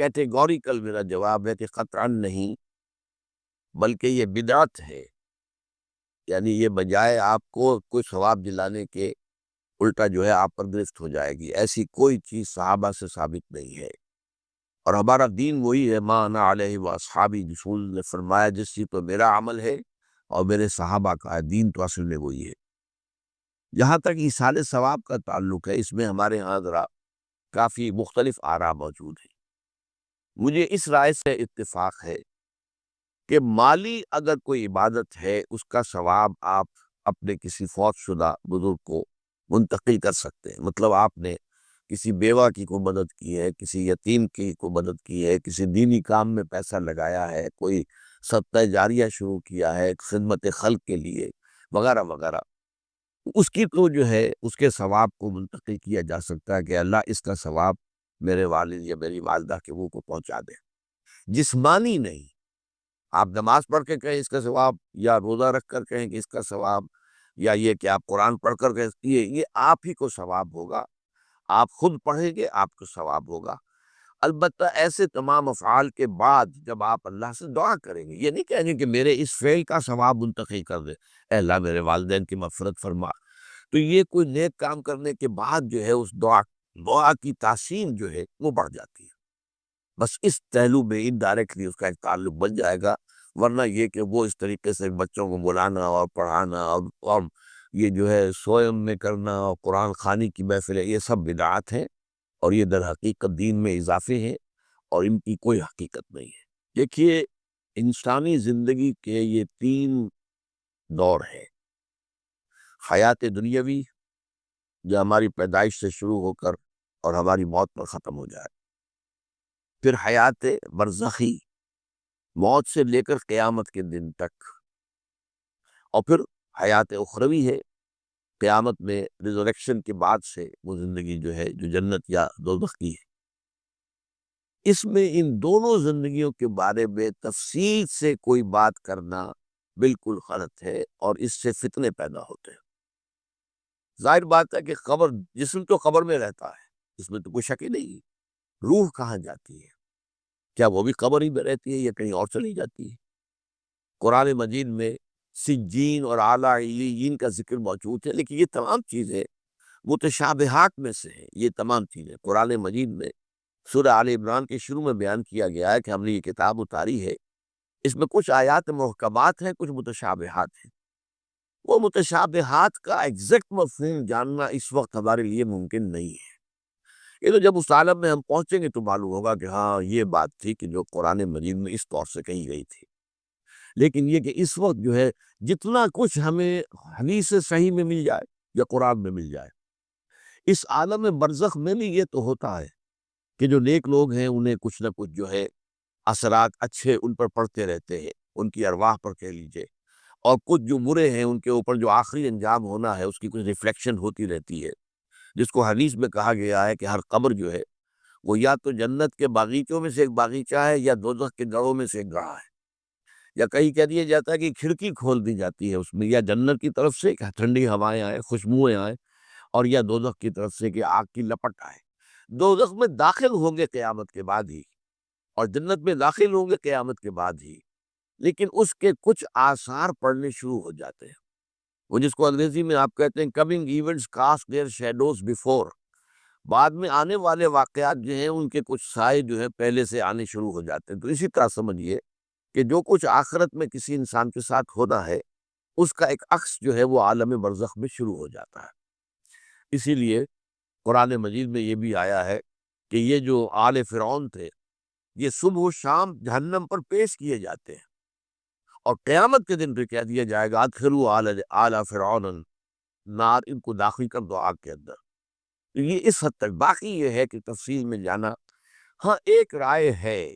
Categorical میرا جواب ہے کہ قطعاً نہیں، بلکہ یہ بدعت ہے۔ یعنی یہ بجائے آپ کو کوئی ثواب دلانے کے الٹا جو ہے آپ پر گرفت ہو جائے گی، ایسی کوئی چیز صحابہ سے ثابت نہیں ہے۔ اور ہمارا دین وہی ہے، ما انا علیہ واصحابی، رسول نے فرمایا جس چیز پر میرا عمل ہے اور میرے صحابہ کا ہے، دین تو اصل میں وہی ہے۔ جہاں تک ایصال ثواب کا تعلق ہے، اس میں ہمارے ہاں ذرا کافی مختلف آراء موجود ہیں۔ مجھے اس رائے سے اتفاق ہے کہ مالی اگر کوئی عبادت ہے، اس کا ثواب آپ اپنے کسی فوت شدہ بزرگ کو منتقل کر سکتے ہیں۔ مطلب آپ نے کسی بیوہ کی کو مدد کی ہے، کسی یتیم کی کو مدد کی ہے، کسی دینی کام میں پیسہ لگایا ہے، کوئی صدقہ جاریہ شروع کیا ہے خدمت خلق کے لیے وغیرہ وغیرہ، اس کی تو جو ہے اس کے ثواب کو منتقل کیا جا سکتا ہے کہ اللہ اس کا ثواب میرے والد یا میری والدہ کے وہ کو پہنچا دے۔ جسمانی نہیں، آپ نماز پڑھ کے کہیں اس کا ثواب، یا روزہ رکھ کر کہیں کہ اس کا ثواب، یا یہ کہ آپ قرآن پڑھ کر کہیں یہ آپ ہی کو ثواب ہوگا، آپ خود پڑھیں گے آپ کو ثواب ہوگا۔ البتہ ایسے تمام افعال کے بعد جب آپ اللہ سے دعا کریں گے، یہ نہیں کہیں گے کہ میرے اس فعل کا ثواب منتقل کر دے، اے اللہ میرے والدین کی مغفرت فرما، تو یہ کوئی نیک کام کرنے کے بعد جو ہے اس دعا کی تاثیر جو ہے وہ بڑھ جاتی ہے۔ بس اس پہلو میں انڈائریکٹلی اس کا ایک تعلق بن جائے گا، ورنہ یہ کہ وہ اس طریقے سے بچوں کو بلانا اور پڑھانا اور یہ جو ہے سوئم میں کرنا اور قرآن خوانی کی محفلیں، یہ سب بدعات ہیں، اور یہ در حقیقت دین میں اضافے ہیں، اور ان کی کوئی حقیقت نہیں ہے۔ دیکھیے، انسانی زندگی کے یہ 3 دور ہیں: حیات دنیاوی جو ہماری پیدائش سے شروع ہو کر اور ہماری موت پر ختم ہو جائے، پھر حیات برزخی موت سے لے کر قیامت کے دن تک، اور پھر حیات اخروی ہے قیامت میں ریزریکشن کے بعد سے وہ زندگی جو ہے جو جنت یا دوزخ کی ہے۔ اس میں ان دونوں زندگیوں کے بارے میں تفصیل سے کوئی بات کرنا بالکل غلط ہے، اور اس سے فتنے پیدا ہوتے ہیں۔ ظاہر بات ہے کہ جسم تو قبر میں رہتا ہے، اس میں تو کوئی شک ہی نہیں۔ روح کہاں جاتی ہے؟ کیا وہ بھی قبر ہی میں رہتی ہے یا کہیں اور چلی جاتی ہے؟ قرآن مجید میں سجین اور اعلیٰ علیین کا ذکر موجود ہے، لیکن یہ تمام چیزیں متشابہات میں سے ہیں۔ یہ تمام چیزیں قرآن مجید میں سورہ آل عمران کے شروع میں بیان کیا گیا ہے کہ ہم نے یہ کتاب اتاری ہے، اس میں کچھ آیات محکمات ہیں، کچھ متشابہات ہیں۔ وہ متشابہات کا ایگزیکٹ مفہوم جاننا اس وقت ہمارے لیے ممکن نہیں ہے۔ یہ تو جب اس عالم میں ہم پہنچیں گے تو معلوم ہوگا کہ ہاں یہ بات تھی کہ جو قرآن مجید میں اس طور سے کہی گئی تھی۔ لیکن یہ کہ اس وقت جو ہے جتنا کچھ ہمیں حدیث صحیح میں مل جائے یا قرآن میں مل جائے، اس عالم برزخ میں بھی یہ تو ہوتا ہے کہ جو نیک لوگ ہیں انہیں کچھ نہ کچھ جو ہے اثرات اچھے ان پر پڑتے رہتے ہیں، ان کی ارواح پر کہہ لیجئے، اور کچھ جو برے ہیں ان کے اوپر جو آخری انجام ہونا ہے اس کی کچھ ریفلیکشن ہوتی رہتی ہے، جس کو حدیث میں کہا گیا ہے کہ ہر قبر جو ہے وہ یا تو جنت کے باغیچوں میں سے ایک باغیچہ ہے یا دوزخ کے گڑھوں میں سے ایک گڑھا ہے، یا کہیں کہہ دیا جاتا ہے کہ کھڑکی کھول دی جاتی ہے اس میں، یا جنت کی طرف سے کہ ٹھنڈی ہوائیں آئیں، خوشبوئیں آئیں، اور یا دوزخ کی طرف سے کہ آگ کی لپٹ آئے۔ دوزخ میں داخل ہوں گے قیامت کے بعد ہی، اور جنت میں داخل ہوں گے قیامت کے بعد ہی، لیکن اس کے کچھ آثار پڑنے شروع ہو جاتے ہیں، وہ جس کو انگریزی میں آپ کہتے ہیں coming events cast their shadows before, بعد میں آنے والے واقعات جو ہیں ان کے کچھ سائے جو ہے پہلے سے آنے شروع ہو جاتے ہیں۔ تو اسی طرح سمجھیے کہ جو کچھ آخرت میں کسی انسان کے ساتھ ہونا ہے اس کا ایک عکس جو ہے وہ عالم برزخ میں شروع ہو جاتا ہے۔ اسی لیے قرآن مجید میں یہ بھی آیا ہے کہ یہ جو آل فرعون تھے یہ صبح و شام جہنم پر پیش کیے جاتے ہیں، اور قیامت کے دن پہ کہہ دیا جائے گا ادخلوا آل فرعون النار، ان کو داخل کر دو آگ کے اندر۔ تو یہ اس حد تک، باقی یہ ہے کہ تفصیل میں جانا، ہاں ایک رائے ہے،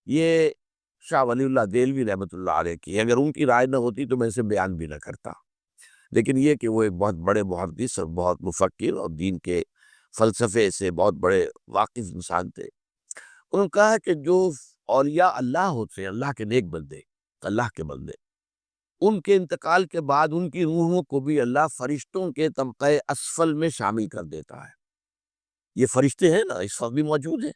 یہ شاہ ولی اللہ دہلوی رحمۃ اللہ علیہ کی، اگر ان کی رائے نہ ہوتی تو میں اسے بیان بھی نہ کرتا، لیکن یہ کہ وہ ایک بہت بڑے محدث اور بہت مفکر اور دین کے فلسفے سے بہت بڑے واقف انسان تھے، انہوں نے کہا کہ جو اولیاء اللہ ہوتے ہیں، اللہ کے نیک بندے، اللہ کے بندے، ان کے انتقال کے بعد ان کی روحوں کو بھی اللہ فرشتوں کے طبقہ اسفل میں شامل کر دیتا ہے۔ یہ فرشتے ہیں نا، اس وقت بھی موجود ہیں،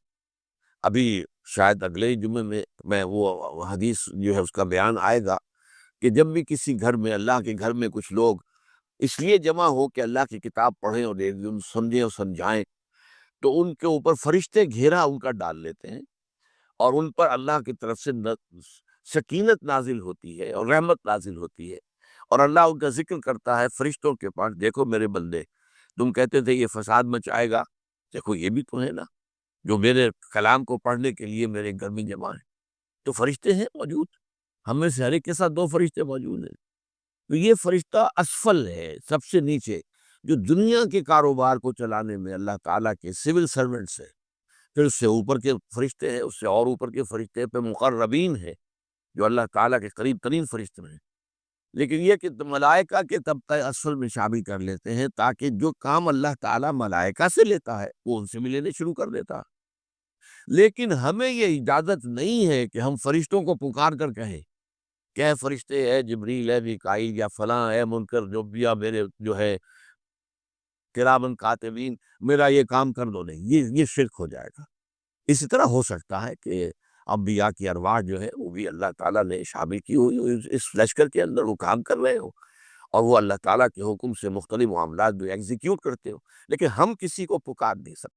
ابھی شاید اگلے ہی جمعے میں وہ حدیث جو ہے اس کا بیان آئے گا کہ جب بھی کسی گھر میں، اللہ کے گھر میں کچھ لوگ اس لیے جمع ہو کہ اللہ کی کتاب پڑھیں اور ایک دن سمجھیں اور سمجھائیں، تو ان کے اوپر فرشتے گھیرا ان کا ڈال لیتے ہیں، اور ان پر اللہ کی طرف سے سکینت نازل ہوتی ہے اور رحمت نازل ہوتی ہے، اور اللہ ان کا ذکر کرتا ہے فرشتوں کے پاس، دیکھو میرے بندے، تم کہتے تھے یہ فساد مچائے گا، دیکھو یہ بھی تو ہے نا جو میرے کلام کو پڑھنے کے لیے میرے گھر میں جمع ہے، تو فرشتے ہیں موجود، ہم میں سے ہر ایک کے ساتھ 2 فرشتے موجود ہیں۔ تو یہ فرشتہ اسفل ہے، سب سے نیچے، جو دنیا کے کاروبار کو چلانے میں اللہ تعالیٰ کے سول سرونٹس ہیں۔ پھر اس سے اوپر کے فرشتے ہیں، اس سے اور اوپر کے فرشتے پہ مقربین ہیں جو اللہ تعالیٰ کے قریب ترین فرشتے ہیں۔ لیکن یہ کہ ملائکہ کے طبقہ اسفل میں شامل کر لیتے ہیں تاکہ جو کام اللہ تعالیٰ ملائکہ سے لیتا ہے وہ ان سے بھی لینے شروع کر دیتا ہے۔ لیکن ہمیں یہ اجازت نہیں ہے کہ ہم فرشتوں کو پکار کر کہیں کہ اے فرشتے، اے جبریل، اے میکائیل، یا فلاں، اے منکر، جو بھی میرے جو ہے کرامن کاتبین، میرا یہ کام کر دو، نہیں، یہ شرک ہو جائے گا۔ اسی طرح ہو سکتا ہے کہ انبیاء کی ارواح جو ہے وہ بھی اللہ تعالیٰ نے شامل کی ہوئی ہو اس لشکر کے اندر، وہ کام کر رہے ہو اور وہ اللہ تعالیٰ کے حکم سے مختلف معاملات بھی ایگزیکیوٹ کرتے ہو، لیکن ہم کسی کو پکار نہیں سکتے۔